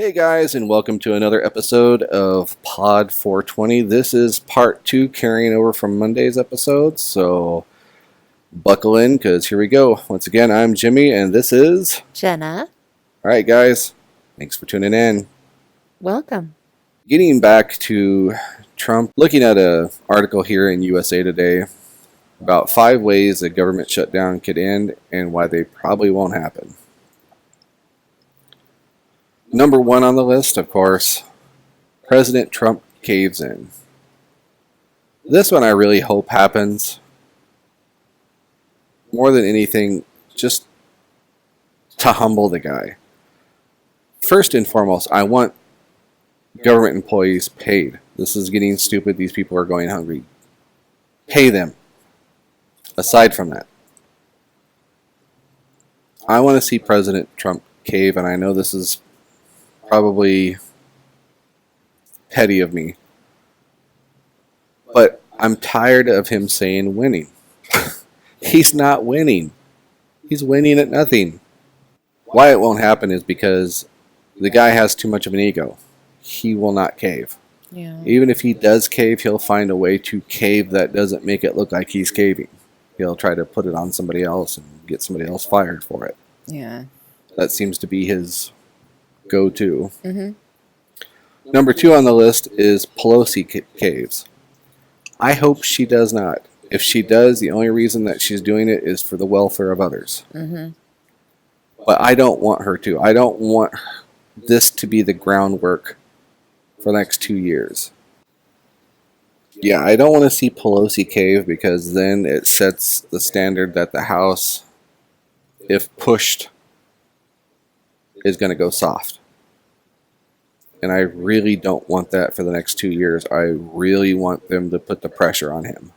Hey guys, and welcome to another episode of POD420. This is part 2 carrying over from Monday's episode, so buckle in because here we go. Once again, I'm Jimmy and this is Jenna. Alright guys, thanks for tuning in. Welcome. Getting back to Trump, looking at an article here in USA Today about 5 ways a government shutdown could end and why they probably won't happen. Number 1 on the list, of course, President Trump caves in. This one I really hope happens. More than anything, just to humble the guy. First and foremost, I want government employees paid. This is getting stupid. These people are going hungry. Pay them. Aside from that, I want to see President Trump cave, and I know this is probably petty of me, but I'm tired of him saying winning. He's not winning. He's winning at nothing. Why it won't happen is because the guy has too much of an ego. He will not cave. Yeah. Even if he does cave, he'll find a way to cave that doesn't make it look like he's caving. He'll try to put it on somebody else and get somebody else fired for it. Yeah. That seems to be his go-to. Mm-hmm. Number 2 on the list is Pelosi caves. I hope she does not. If she does, the only reason that she's doing it is for the welfare of others. Mm-hmm. But I don't want her to. I don't want this to be the groundwork for the next 2 years. Yeah, I don't want to see Pelosi cave because then it sets the standard that the House, if pushed, is going to go soft. And I really don't want that for the next 2 years. I really want them to put the pressure on him.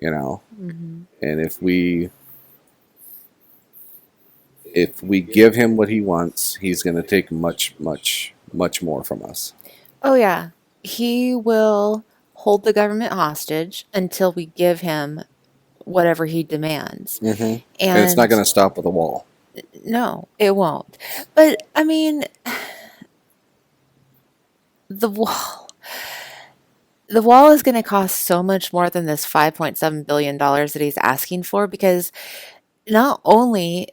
You know? Mm-hmm. And if we give him what he wants, he's going to take much, much, much more from us. Oh, yeah. He will hold the government hostage until we give him whatever he demands. Mm-hmm. And it's not going to stop with a wall. No, it won't. But, I mean, the wall is going to cost so much more than this $5.7 billion that he's asking for, because not only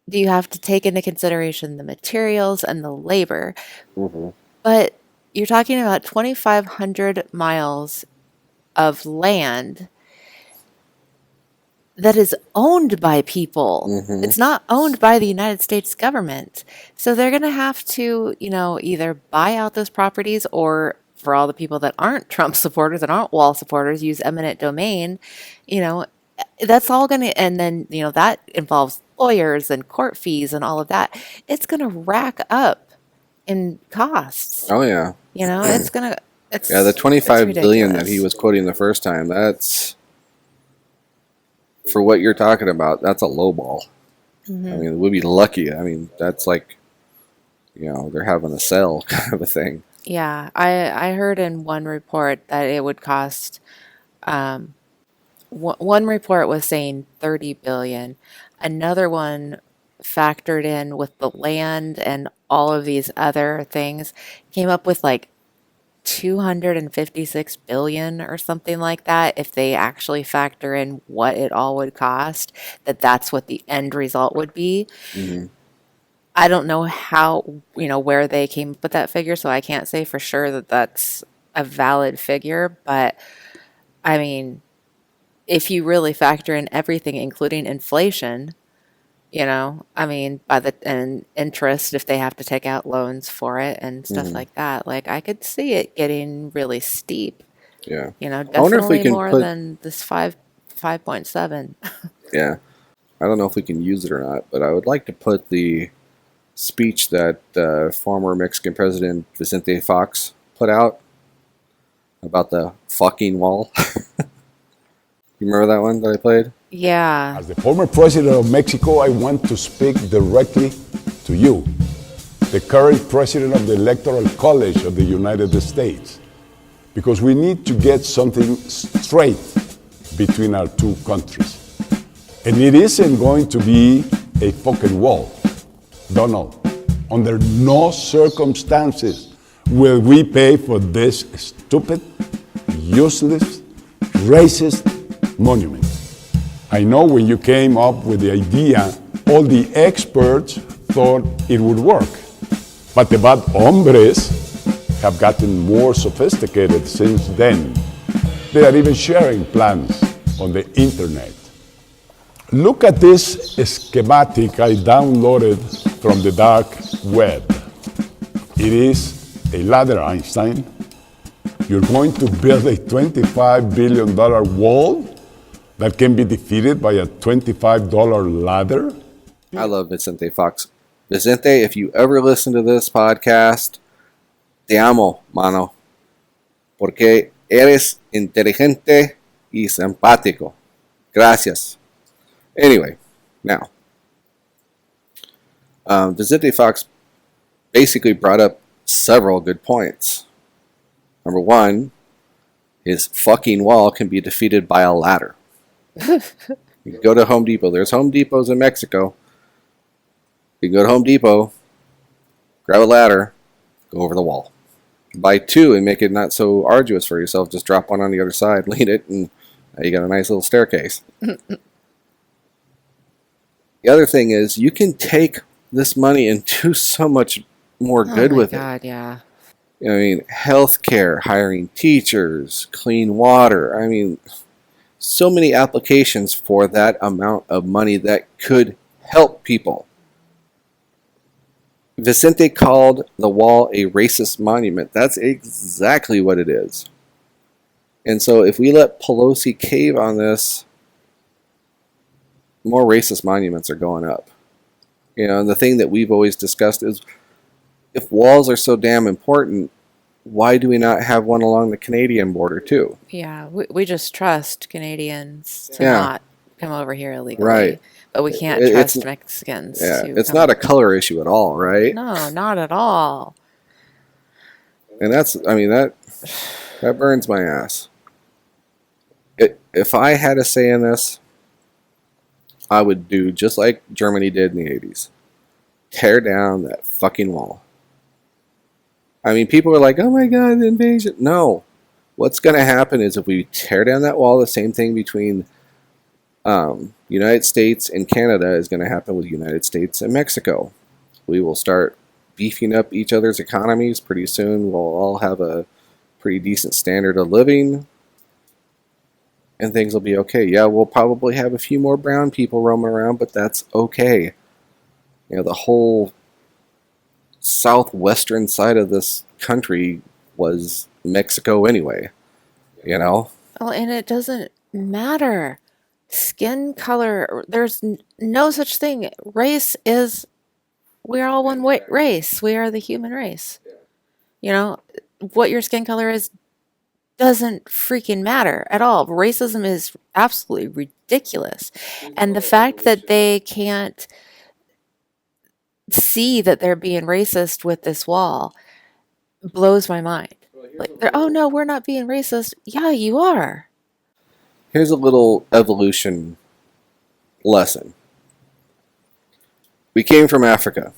do you have to take into consideration the materials and the labor, Mm-hmm. but you're talking about 2,500 miles of land that is owned by people. Mm-hmm. It's not owned by the United States government. So they're going to have to, either buy out those properties, or for all the people that aren't Trump supporters and aren't wall supporters, use eminent domain. That's all going to, and then, that involves lawyers and court fees and all of that. It's going to rack up in costs. Oh, yeah. It's going to, Yeah, the 25 billion that ridiculous. he was quoting the first time, that's, for what you're talking about, that's a low ball. Mhm. I mean, we'd be lucky. I mean, that's like, they're having a sale kind of a thing. Yeah, I heard in one report that it would cost, one report was saying 30 billion. Another one factored in with the land and all of these other things came up with like 256 billion or something like that. If they actually factor in what it all would cost, that's what the end result would be. Mm-hmm. I don't know how, where they came up with that figure, so I can't say for sure that that's a valid figure. But I mean, if you really factor in everything, including inflation, and interest, if they have to take out loans for it and stuff Mm-hmm. like that, like I could see it getting really steep. Yeah. Definitely I wonder if we can more put, than this 5.7. yeah, I don't know if we can use it or not, but I would like to put the speech that former Mexican President Vicente Fox put out about the fucking wall. You remember that one that I played? Yeah. As the former president of Mexico, I want to speak directly to you, the current president of the Electoral College of the United States, because we need to get something straight between our two countries. And it isn't going to be a fucking wall. Donald, Under no circumstances will we pay for this stupid, useless, racist monument. I know when you came up with the idea, all the experts thought it would work. But the bad hombres have gotten more sophisticated since then. They are even sharing plans on the internet. Look at this schematic I downloaded from the dark web. It is a ladder, Einstein. You're going to build a $25 billion wall that can be defeated by a $25 ladder? I love Vicente Fox. Vicente, if you ever listen to this podcast, te amo, mano. Porque eres inteligente y simpático. Gracias. Anyway, now, Vicente Fox basically brought up several good points. Number one, his fucking wall can be defeated by a ladder. You can go to Home Depot. There's Home Depots in Mexico. You can go to Home Depot, grab a ladder, go over the wall. Buy two and make it not so arduous for yourself. Just drop one on the other side, lean it, and you got a nice little staircase. The other thing is you can take this money and do so much more good with it. Oh my God, yeah. I mean, healthcare, hiring teachers, clean water. I mean, so many applications for that amount of money that could help people. Vicente called the wall a racist monument. That's exactly what it is. And so if we let Pelosi cave on this, more racist monuments are going up. You know, and the thing that we've always discussed is, if walls are so damn important, why do we not have one along the Canadian border too? Yeah, we just trust Canadians to Yeah. not come over here illegally. Right. But we can't It's- trust Mexicans Yeah, to it's come not a over. color issue at all, right? No, not at all. And that's, I mean, that burns my ass. If I had a say in this, I would do just like Germany did in the 80s. Tear down that fucking wall. I mean, people are like, oh my God, the invasion. No. What's going to happen is if we tear down that wall, the same thing between United States and Canada is going to happen with United States and Mexico. We will start beefing up each other's economies. Pretty soon we'll all have a pretty decent standard of living, and things will be okay. Yeah, we'll probably have a few more brown people roaming around, but that's okay. You know, the whole southwestern side of this country was Mexico anyway, you know? Well, and it doesn't matter. Skin color, there's no such thing. Race is, we're all one race. We are the human race. You know, what your skin color is doesn't freaking matter at all. Racism is absolutely ridiculous. And the fact that they can't see that they're being racist with this wall blows my mind. Like, oh no, we're not being racist. Yeah, you are. Here's a little evolution lesson. We came from Africa.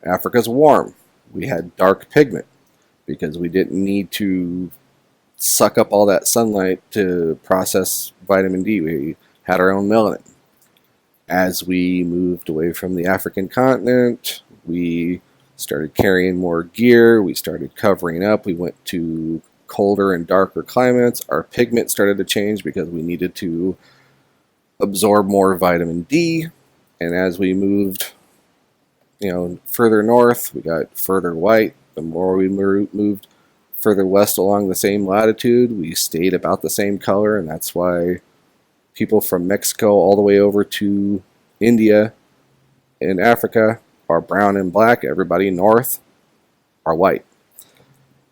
Africa's warm. We had dark pigment because we didn't need to suck up all that sunlight to process vitamin D. We had our own melanin. As we moved away from the African continent, we started carrying more gear. We started covering up. We went to colder and darker climates. Our pigment started to change because we needed to absorb more vitamin D. And as we moved, further north, we got further white. The more we moved further west along the same latitude, we stayed about the same color, and that's why people from Mexico all the way over to India and Africa are brown and black. Everybody north are white.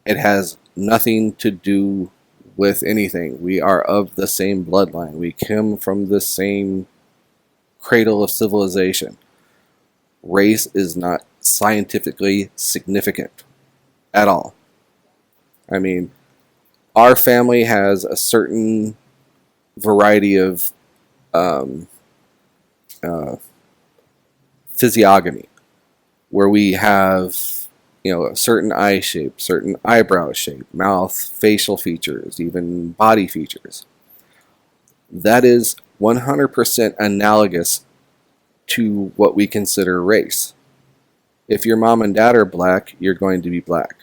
It has nothing to do with anything. We are of the same bloodline. We come from the same cradle of civilization. Race is not scientifically significant at all. I mean, our family has a certain variety of physiognomy. where we have, a certain eye shape, certain eyebrow shape, mouth, facial features, even body features. That is 100% analogous to what we consider race. If your mom and dad are black, you're going to be black.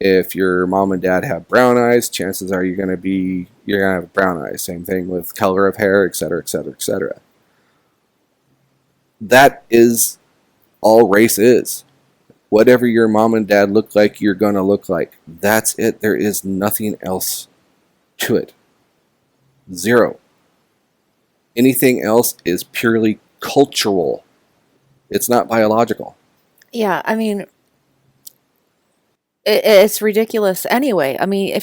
If your mom and dad have brown eyes, chances are you're going to have brown eyes. Same thing with color of hair, etc., etc., etc. That is all race is. Whatever your mom and dad look like, you're going to look like. That's it. There is nothing else to it. Zero. Anything else is purely cultural. It's not biological. Yeah, I mean, it's ridiculous anyway. I mean,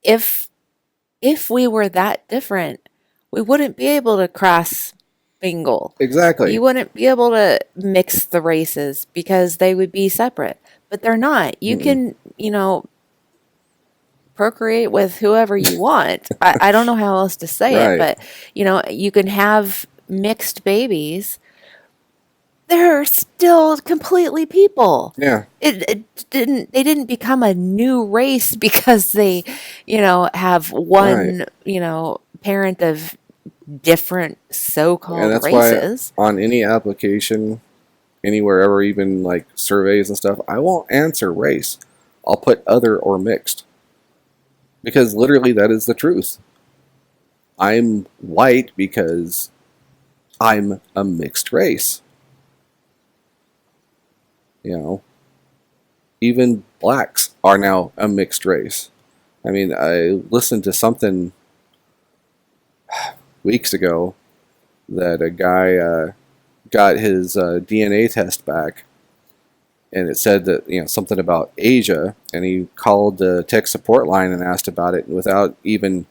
if we were that different, we wouldn't be able to cross mingle. Exactly. You wouldn't be able to mix the races because they would be separate. But they're not. You can, procreate with whoever you want. I don't know how else to say Right. it, but you can have mixed babies. They're still completely people. Yeah. They didn't become a new race because they, have one, parent of different And so-called that's races. why on any application, anywhere ever, even like surveys and stuff, I won't answer race. I'll put other or mixed. Because literally that is the truth. I'm white because I'm a mixed race. Even blacks are now a mixed race. I mean, I listened to something weeks ago that a guy got his DNA test back, and it said that something about Asia, and he called the tech support line and asked about it, and without even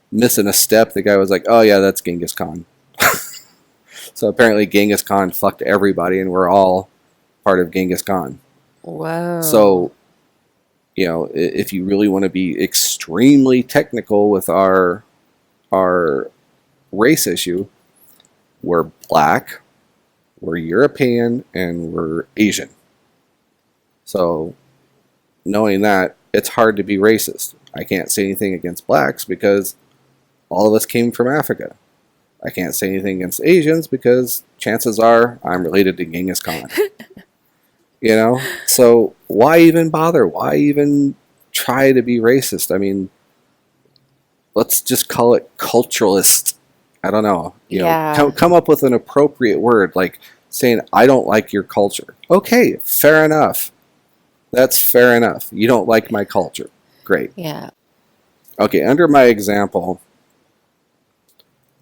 missing a step, the guy was like, "Oh yeah, that's Genghis Khan." So apparently Genghis Khan fucked everybody, and we're all part of Genghis Khan. Whoa. So, if you really want to be extremely technical with our race issue, we're black, we're European, and we're Asian. So, knowing that, it's hard to be racist. I can't say anything against blacks because all of us came from Africa. I can't say anything against Asians because chances are I'm related to Genghis Khan. So why even bother? Why even try to be racist? I mean, let's just call it culturalist. I don't know. Yeah. Come up with an appropriate word, like saying, I don't like your culture. Okay, fair enough. That's fair enough. You don't like my culture. Great. Yeah. Okay, under my example,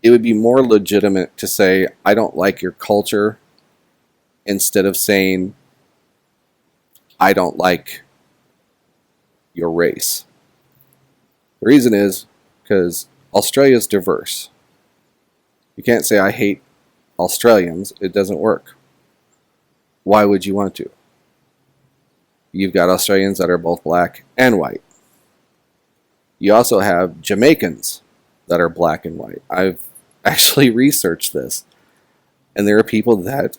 it would be more legitimate to say, I don't like your culture, instead of saying, I don't like your race. The reason is because Australia is diverse. You can't say I hate Australians. It doesn't work. Why would you want to? You've got Australians that are both black and white. You also have Jamaicans that are black and white. I've actually researched this. And there are people that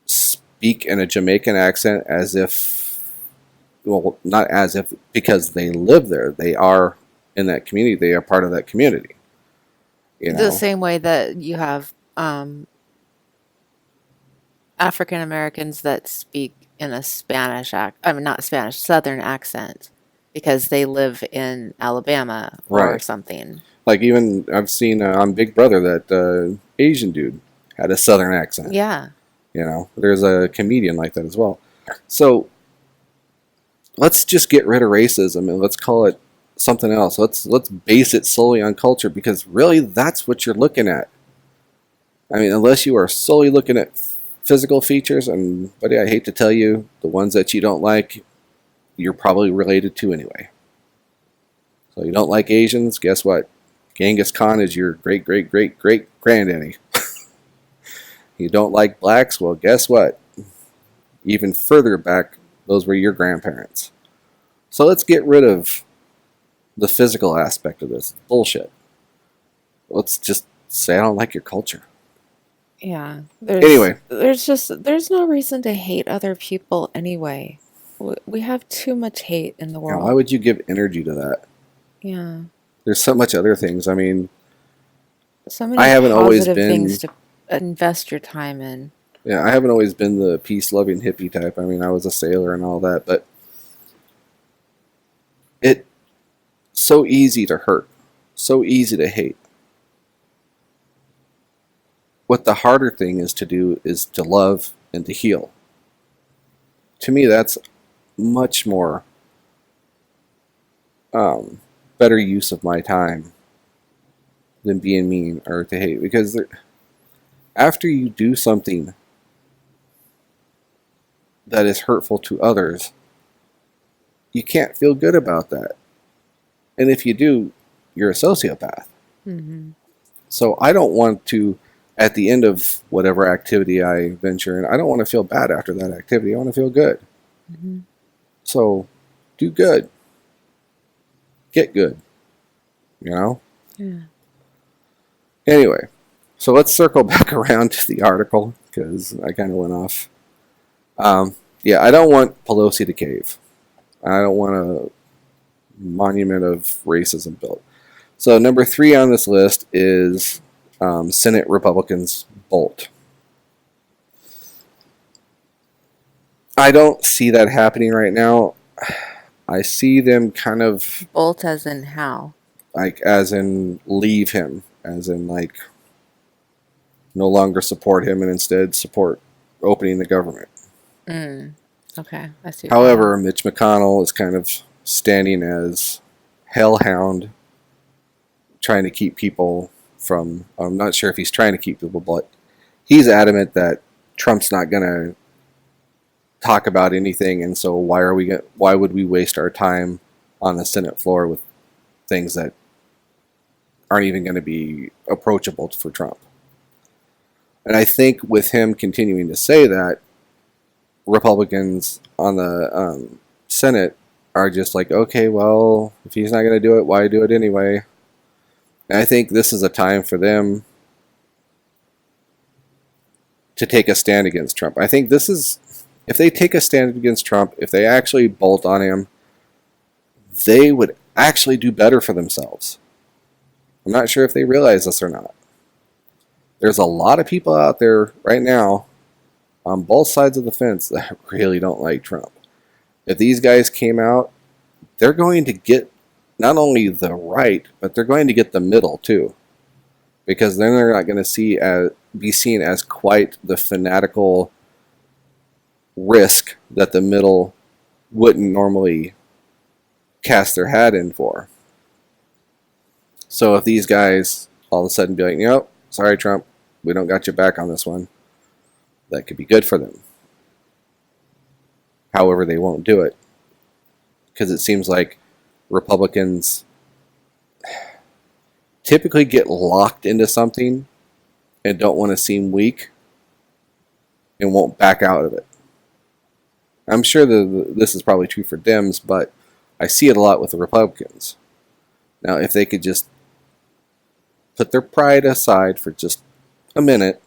speak in a Jamaican accent as if, well, not as if, because they live there. They are in that community. They are part of that community. The same way that you have African Americans that speak in a not Spanish, Southern accent because they live in Alabama or Right. something. Like even I've seen on Big Brother that Asian dude had a Southern accent. Yeah. There's a comedian like that as well. So let's just get rid of racism and let's call it something else. Let's base it solely on culture, because really that's what you're looking at. I mean, unless you are solely looking at physical features, and buddy, I hate to tell you, the ones that you don't like, you're probably related to anyway. So you don't like Asians, guess what? Genghis Khan is your great great great great granddaddy. You don't like blacks, well, guess what? Even further back, those were your grandparents. So let's get rid of the physical aspect of this bullshit. Let's just say I don't like your culture. Yeah. Anyway. There's no reason to hate other people anyway. We have too much hate in the Yeah, world. why would you give energy to that? Yeah. There's so much other things. I mean, So I many haven't always positive been, things to invest your time in. yeah, I haven't always been the peace-loving hippie type. I mean, I was a sailor and all that, but it's so easy to hurt, so easy to hate. What the harder thing is to do is to love and to heal. To me, that's much more better use of my time than being mean or to hate. Because after you do something that is hurtful to others, you can't feel good about that. And if you do, you're a sociopath. Mm-hmm. So I don't want to, at the end of whatever activity I venture in, I don't want to feel bad after that activity. I want to feel good. Mm-hmm. So do good. Get good. You know? Yeah. Anyway, so let's circle back around to the article because I kind of went off. Yeah, I don't want Pelosi to cave. I don't want a monument of racism built. So number 3 on this list is Senate Republicans bolt. I don't see that happening right now. I see them kind of Bolt as in how? like as in leave him, as in like no longer support him and instead support opening the government. Okay, I see. However, Mitch McConnell is kind of standing as hellhound, trying to keep people from, I'm not sure if he's trying to keep people, but he's adamant that Trump's not going to talk about anything, and so why would we waste our time on the Senate floor with things that aren't even going to be approachable for Trump? And I think with him continuing to say that, Republicans on the Senate are just like, okay, well, if he's not going to do it, why do it anyway? And I think this is a time for them to take a stand against Trump. I think this is, if they take a stand against Trump, if they actually bolt on him, they would actually do better for themselves. I'm not sure if they realize this or not. There's a lot of people out there right now on both sides of the fence that really don't like Trump. If these guys came out, they're going to get not only the right, but they're going to get the middle too. Because then they're not going to be seen as quite the fanatical risk that the middle wouldn't normally cast their hat in for. So if these guys all of a sudden be like, nope, sorry Trump, we don't got your back on this one, that could be good for them. However, they won't do it. Because it seems like Republicans typically get locked into something and don't want to seem weak and won't back out of it. I'm sure that this is probably true for Dems, but I see it a lot with the Republicans. Now, if they could just put their pride aside for just a minute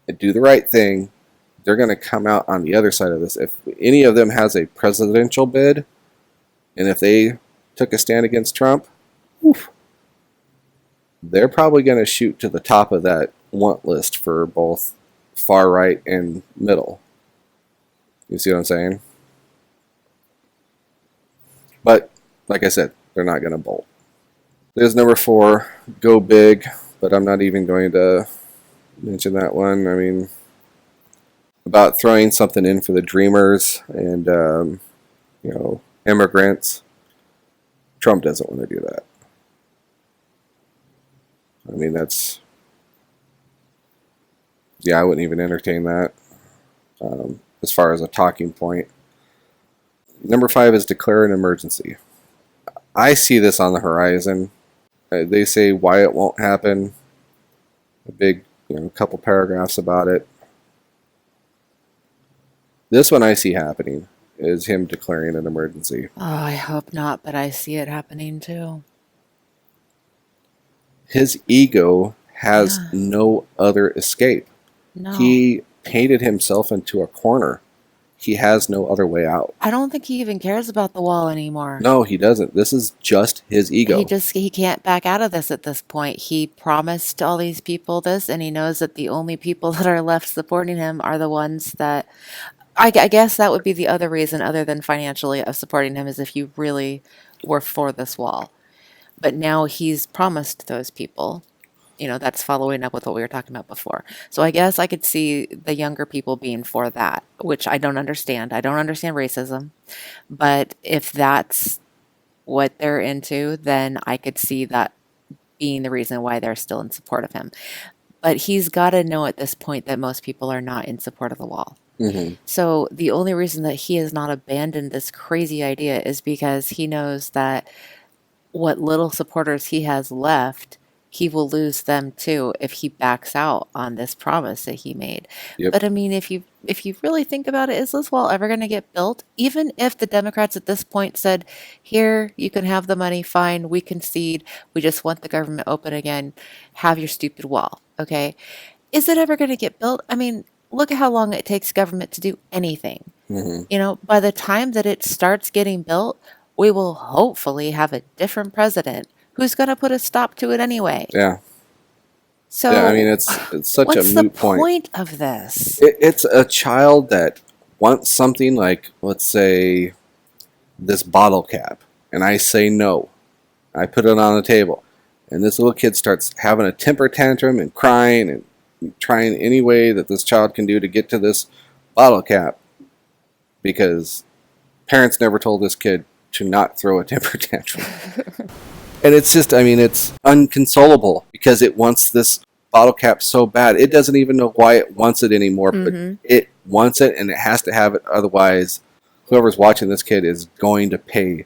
and do the right thing, they're going to come out on the other side of this. If any of them has a presidential bid, and if they took a stand against Trump, they're probably going to shoot to the top of that want list for both far right and middle. You see what I'm saying? But, like I said, they're not going to bolt. There's number 4, go big, but I'm not even going to mention that one. I mean, about throwing something in for the dreamers and, immigrants. Trump doesn't want to do that. I mean, I wouldn't even entertain that as far as a talking point. Number 5 is declare an emergency. I see this on the horizon. They say why it won't happen. A big, couple paragraphs about it. This one I see happening is him declaring an emergency. Oh, I hope not, but I see it happening too. His ego has Yeah. no other escape. No. He painted himself into a corner. He has no other way out. I don't think he even cares about the wall anymore. No, he doesn't. This is just his ego. He can't back out of this at this point. He promised all these people this, and he knows that the only people that are left supporting him are the ones that I guess that would be the other reason other than financially of supporting him is if you really were for this wall. But now he's promised those people. That's following up with what we were talking about before. So I guess I could see the younger people being for that, which I don't understand. I don't understand racism. But if that's what they're into, then I could see that being the reason why they're still in support of him. But he's got to know at this point that most people are not in support of the wall. Mm-hmm. So the only reason that he has not abandoned this crazy idea is because he knows that what little supporters he has left, he will lose them too if he backs out on this promise that he made. Yep. But I mean, if you really think about it, is this wall ever going to get built? Even if the Democrats at this point said, "Here, you can have the money, fine, we concede. We just want the government open again. Have your stupid wall." Okay? Is it ever going to get built? I mean, look at how long it takes government to do anything. Mm-hmm. By the time that it starts getting built, we will hopefully have a different president who's going to put a stop to it anyway. Yeah. So, Yeah, I mean, it's such a what's the moot point. point of this? It's a child that wants something like, let's say, this bottle cap, and I say no. I put it on the table, and this little kid starts having a temper tantrum and crying and trying any way that this child can do to get to this bottle cap because parents never told this kid to not throw a temper tantrum. And it's just, I mean, it's unconsolable because it wants this bottle cap so bad. It doesn't even know why it wants it anymore, but it wants it and it has to have it. Otherwise, whoever's watching this kid is going to pay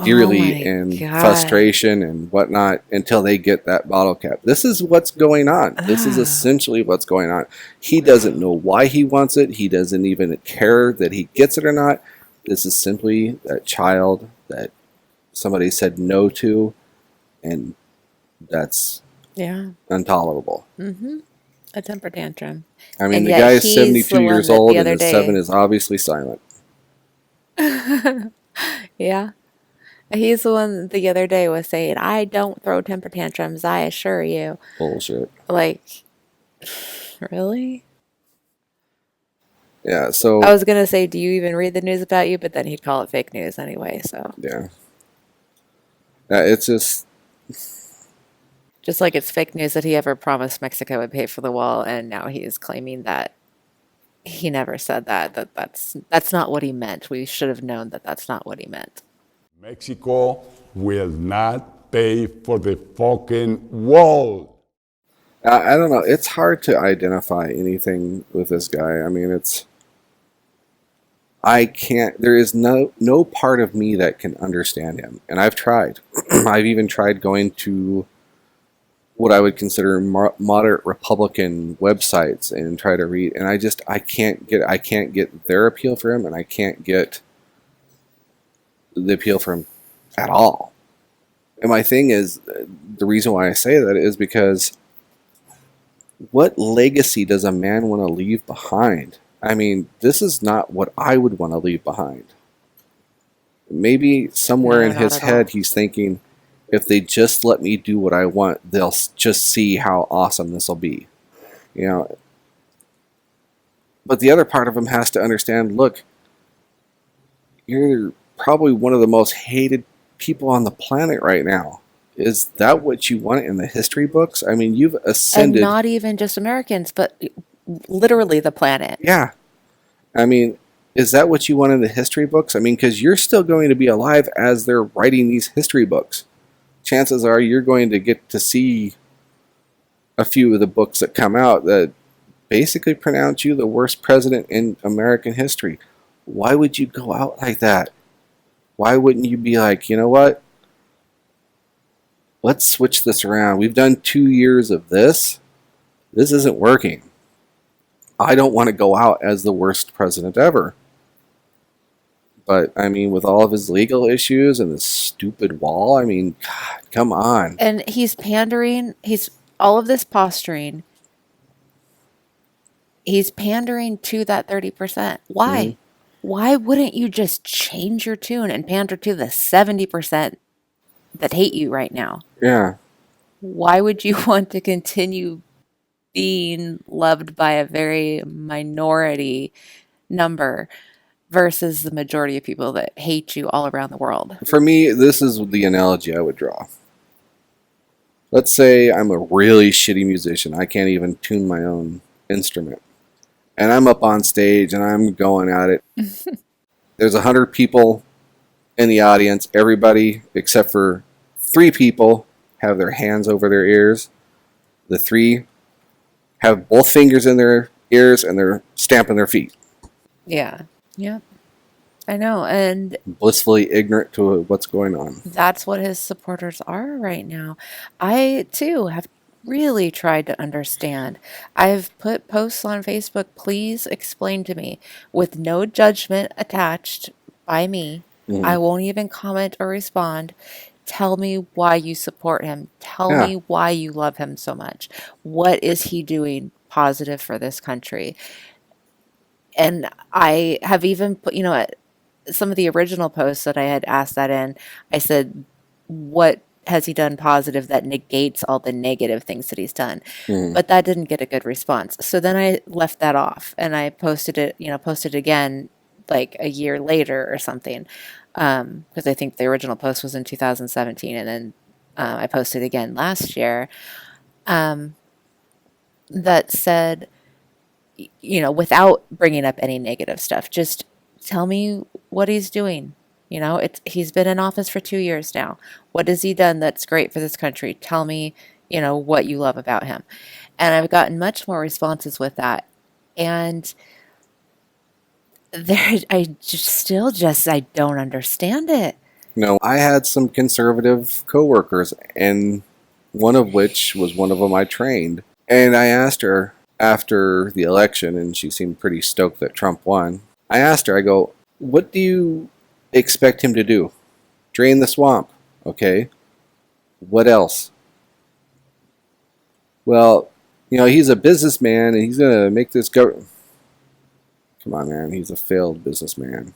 dearly in frustration and whatnot until they get that bottle cap. This is what's going on. This is essentially what's going on. He doesn't know why he wants it. He doesn't even care that he gets it or not. This is simply that child that somebody said no to, and that's intolerable. A temper tantrum. I mean, And the yet guy is he's 72 the one years that old, the and other his day- 7 is obviously silent. Yeah. He's the one the other day was saying, "I don't throw temper tantrums, I assure you." Bullshit. Like, really? Yeah, so... I was going to say, do you even read the news about you? But then he'd call it fake news anyway, so. Yeah. It's just... Just like it's fake news that he ever promised Mexico would pay for the wall, and now he is claiming that he never said that's not what he meant. We should have known that that's not what he meant. Mexico will not pay for the fucking wall. I don't know. It's hard to identify anything with this guy. I mean, I can't... There is no part of me that can understand him. And I've tried. I've even tried going to what I would consider moderate Republican websites and try to read, and I can't get their appeal for him, and I can't get the appeal for him at all. And my thing is, the reason why I say that is because what legacy does a man want to leave behind? I mean, this is not what I would want to leave behind. Maybe somewhere in his head he's thinking, if they just let me do what I want, they'll just see how awesome this will be. You know. But the other part of him has to understand, look, you're probably one of the most hated people on the planet right now. Is that what you want in the history books? I mean, you've ascended... And not even just Americans, but literally the planet. Yeah. I mean, is that what you want in the history books? I mean, because you're still going to be alive as they're writing these history books. Chances are you're going to get to see a few of the books that come out that basically pronounce you the worst president in American history. Why would you go out like that? Why wouldn't you be like, you know what? Let's switch this around. We've done 2 years of this. This isn't working. I don't want to go out as the worst president ever. But, I mean, with all of his legal issues and this stupid wall, I mean, God, come on. And he's pandering. He's all of this posturing, he's pandering to that 30%. Why? Mhm. Why wouldn't you just change your tune and pander to the 70% that hate you right now? Yeah. Why would you want to continue being loved by a very minority number versus the majority of people that hate you all around the world? For me, this is the analogy I would draw. Let's say I'm a really shitty musician. I can't even tune my own instrument. And I'm up on stage and I'm going at it. There's 100 people in the audience. Everybody except for 3 people have their hands over their ears. The 3 have both fingers in their ears and they're stamping their feet. Yeah. Yep. I know. And Blissfully ignorant to what's going on. that's what his supporters are right now. I, too, have really tried to understand. I've put posts on Facebook, please explain to me, with no judgment attached by me. Mhm. I won't even comment or respond. Tell me why you support him. Tell Yeah. me why you love him so much. What is he doing positive for this country? And I have even put, some of the original posts that I had asked that in, I said, what has he done positive that negates all the negative things that he's done? Mhm. But that didn't get a good response. So then I left that off and I posted it, posted again like a year later or something. Because I think the original post was in 2017 and then I posted again last year that said, without bringing up any negative stuff, just tell me what he's doing. He's been in office for 2 years now. What has he done that's great for this country? Tell me, what you love about him. And I've gotten much more responses with that. And I don't understand it. I had some conservative coworkers, and one of which was one of them I trained. And I asked her after the election, and she seemed pretty stoked that Trump won. I asked her, I go, what do you expect him to do? Drain the swamp, okay? What else? Well, he's a businessman, and he's going to make this go. Come on, man, he's a failed businessman.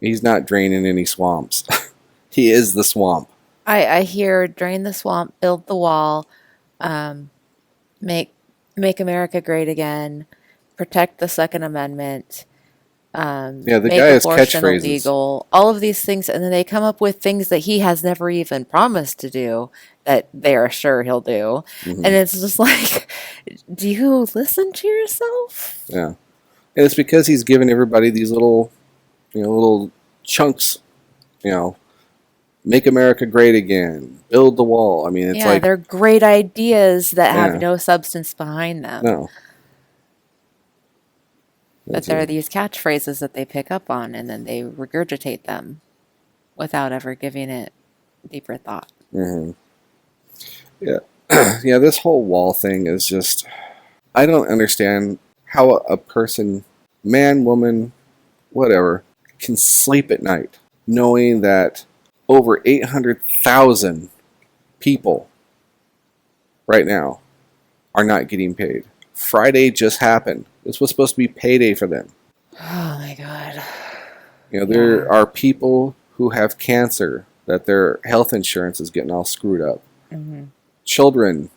He's not draining any swamps. He is the swamp. I hear drain the swamp, build the wall, make America great again, protect the Second Amendment, The make guy has abortion catchphrases. illegal, all of these things, and then they come up with things that he has never even promised to do that they are sure he'll do. Mhm. And it's just like, do you listen to yourself? Yeah. And it's because he's given everybody these little chunks, make America great again, build the wall. I mean, it's like, they're great ideas that have Yeah. no substance behind them. no. But there are these catchphrases that they pick up on and then they regurgitate them without ever giving it deeper thought. Mm-hmm. Yeah. Yeah, this whole wall thing is just, I don't understand how a person, man, woman, whatever, can sleep at night knowing that over 800,000 people right now are not getting paid. Friday just happened. This was supposed to be payday for them. Oh my God. There are people who have cancer that their health insurance is getting all screwed up. Mm-hmm. Children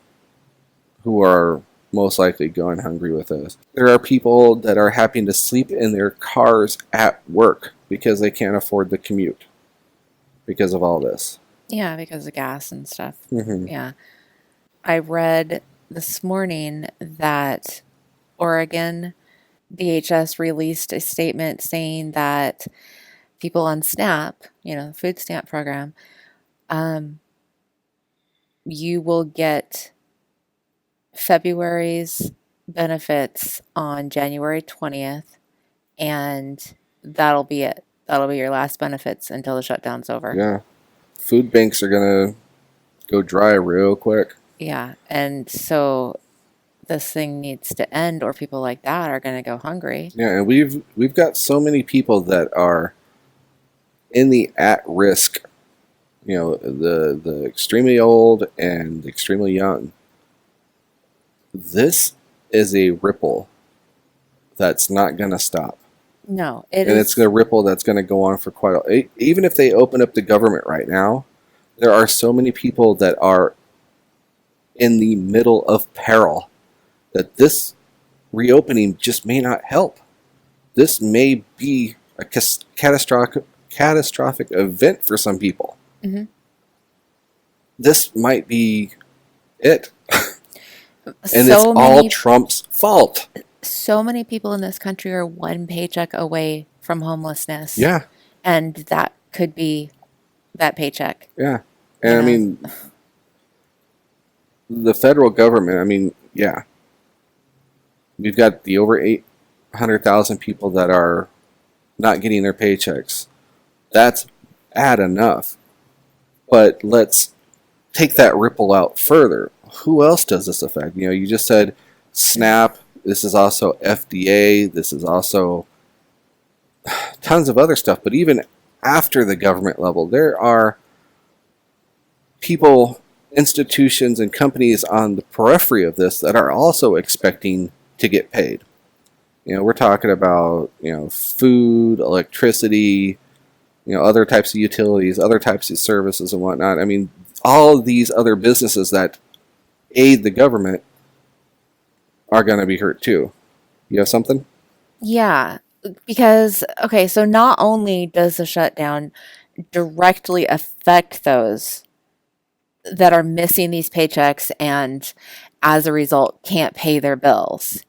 who are most likely going hungry with us. There are people that are having to sleep in their cars at work because they can't afford the commute because of all this. Yeah, because of gas and stuff. Mm-hmm. Yeah. I read this morning that Oregon DHS released a statement saying that people on SNAP, the food stamp program, you will get February's benefits on January 20th, and that'll be it. That'll be your last benefits until the shutdown's over. Yeah. Food banks are going to go dry real quick. Yeah, and so this thing needs to end or people like that are going to go hungry. Yeah, and we've got so many people that are in the at-risk, the extremely old and the extremely young. this is a ripple that's not going to stop. No, And it's a ripple that's going to go on for quite a... Even if they open up the government right now, there are so many people that are in the middle of peril that this reopening just may not help. This may be a catastrophic event for some people. Mm-hmm. This might be it. And So it's all many Trump's fault. so many people in this country are one paycheck away from homelessness. Yeah, And that could be that paycheck. yeah. And I know? mean, the federal government, I mean, yeah. We've got the over 800,000 people that are not getting their paychecks. That's bad enough. But let's take that ripple out further. Who else does this affect? You know, you just said SNAP. This is also FDA. This is also tons of other stuff. But even after the government level, there are people, institutions, and companies on the periphery of this that are also expecting to get paid. You know, we're talking about, you know, food, electricity, you know, other types of utilities, other types of services and whatnot. I mean, all of these other businesses that aid the government are going to be hurt too. You have something? Yeah, because, okay, so not only does the shutdown directly affect those that are missing these paychecks and as a result can't pay their bills,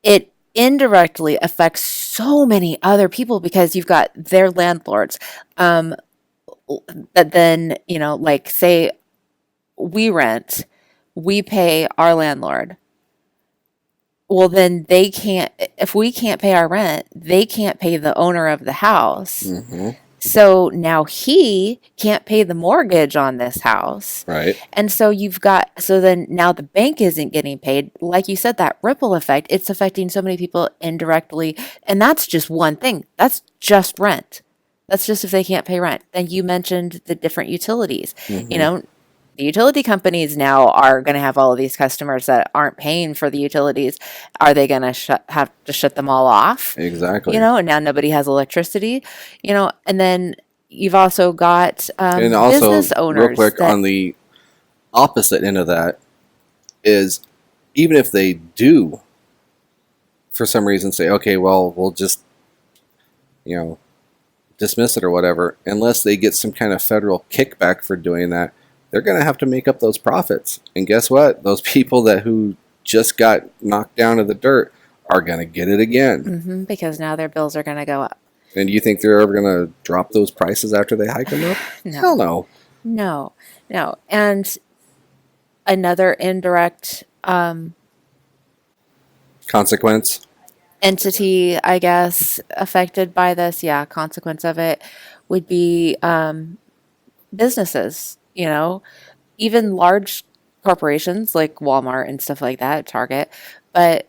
it indirectly affects so many other people because you've got their landlords that then, you know, like say we rent, we pay our landlord. Well, then they can't, if we can't pay our rent, they can't pay the owner of the house. Mm-hmm. So now he can't pay the mortgage on this house. Right. And so you've got, so then now the bank isn't getting paid. Like you said, that ripple effect, it's affecting so many people indirectly. And that's just one thing. That's just rent. That's just if they can't pay rent. Then you mentioned the different utilities. Mm-hmm. You know, the utility companies now are going to have all of these customers that aren't paying for the utilities. Are they going to have to shut them all off? Exactly. You know, and now nobody has electricity, you know, and then you've also got And also, business owners. real quick, on the opposite end of that is even if they do, for some reason, say, okay, well, we'll just, you know, dismiss it or whatever, unless they get some kind of federal kickback for doing that, they're going to have to make up those profits. And guess what? Those people who just got knocked down to the dirt are going to get it again. Because now their bills are going to go up. And do you think they're ever going to drop those prices after they hike them up? No. Hell no. No. And another indirect Consequence? entity, I guess, affected by this, consequence of it would be businesses, you know, even large corporations like Walmart and stuff like that, Target, but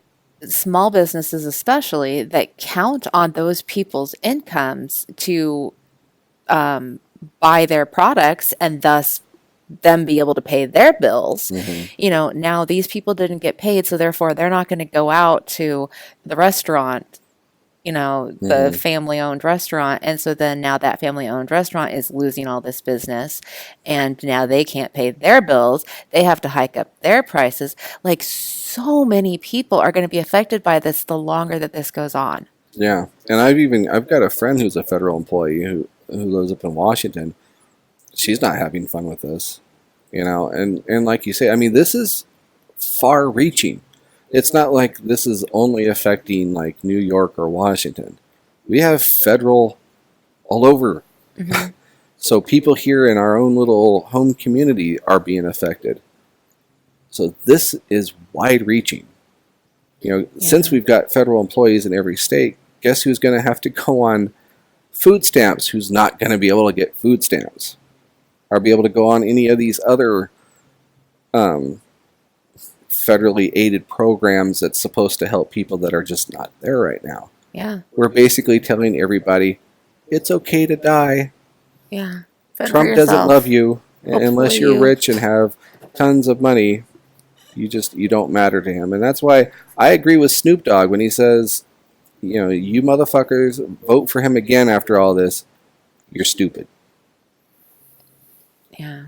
small businesses especially that count on those people's incomes to buy their products and thus them be able to pay their bills. You know, now these people didn't get paid, so therefore they're not going to go out to the restaurant, you know, the family-owned restaurant. And so then now that family-owned restaurant is losing all this business, and now they can't pay their bills. They have to hike up their prices. Like, so many people are going to be affected by this the longer that this goes on. Yeah. And I've got a friend who's a federal employee who lives up in Washington. She's not having fun with this, you know, and like you say, I mean, this is far reaching. It's not like this is only affecting like New York or Washington. We have federal all over. So people here in our own little home community are being affected. So this is wide reaching. You know, since we've got federal employees in every state, guess who's going to have to go on food stamps, who's not going to be able to get food stamps, or be able to go on any of these other federally aided programs that's supposed to help people that are just not there right now. Yeah. We're basically telling everybody, it's okay to die. Yeah. Fend for Trump doesn't yourself. love you unless Hopefully you're you- rich and have tons of money. You don't matter to him. And that's why I agree with Snoop Dogg when he says, you motherfuckers vote for him again after all this. You're stupid. Yeah.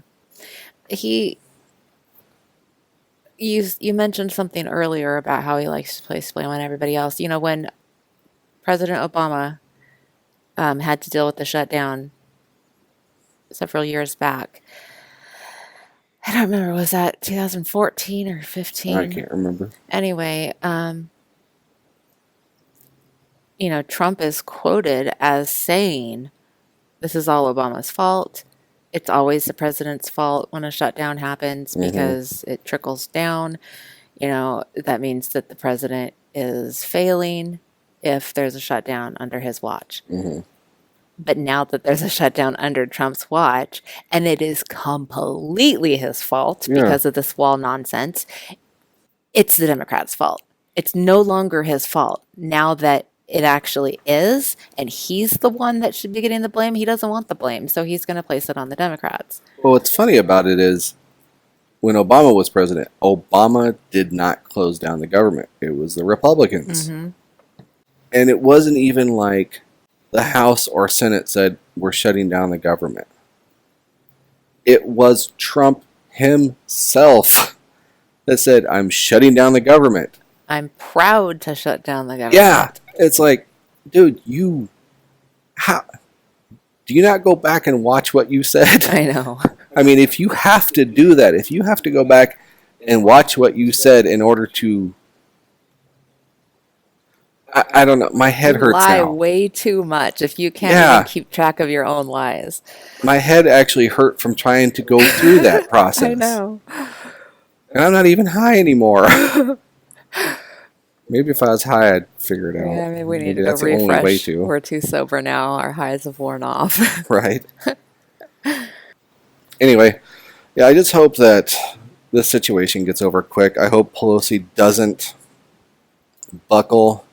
You mentioned something earlier about how he likes to place blame on everybody else. When President Obama had to deal with the shutdown several years back, I don't remember, was that 2014 or 15? I can't remember. Anyway, Trump is quoted as saying, this is all Obama's fault. It's always the president's fault when a shutdown happens because it trickles down. That means that the president is failing if there's a shutdown under his watch. But now that there's a shutdown under Trump's watch, and it is completely his fault because of this wall nonsense, it's the Democrats' fault. It's no longer his fault now that it actually is, and he's the one that should be getting the blame. He doesn't want the blame, so he's going to place it on the Democrats. Well, what's funny about it is when Obama was president, Obama did not close down the government. It was the Republicans. And it wasn't even like the House or Senate said, we're shutting down the government. It was Trump himself that said, I'm shutting down the government. I'm proud to shut down the government. Yeah. It's like, dude, do you not go back and watch what you said? I know. I mean, if you have to do that, if you have to go back and watch what you said in order to, I don't know, my head hurts lie now. way too much if you can't even keep track of your own lies. My head actually hurt from trying to go through that process. I know. And I'm not even high anymore. Maybe if I was high, I'd figure it out. Yeah, maybe we need to that's go the only way refresh. to. We're too sober now. Our highs have worn off. Right. Anyway, yeah, I just hope that this situation gets over quick. I hope Pelosi doesn't buckle.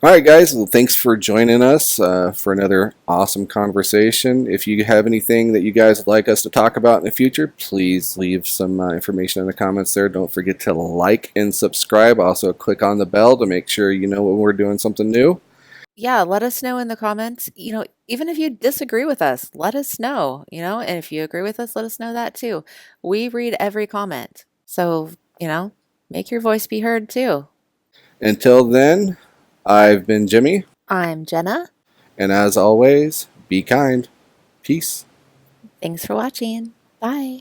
All right, guys. Well, thanks for joining us for another awesome conversation. If you have anything that you guys would like us to talk about in the future, please leave some information in the comments there. Don't forget to like and subscribe. Also, click on the bell to make sure you know when we're doing something new. Yeah, let us know in the comments. Even if you disagree with us, let us know. And if you agree with us, let us know that too. We read every comment. So, make your voice be heard too. Until then, I've been Jimmy. I'm Jenna. And as always, be kind. Peace. Thanks for watching. Bye.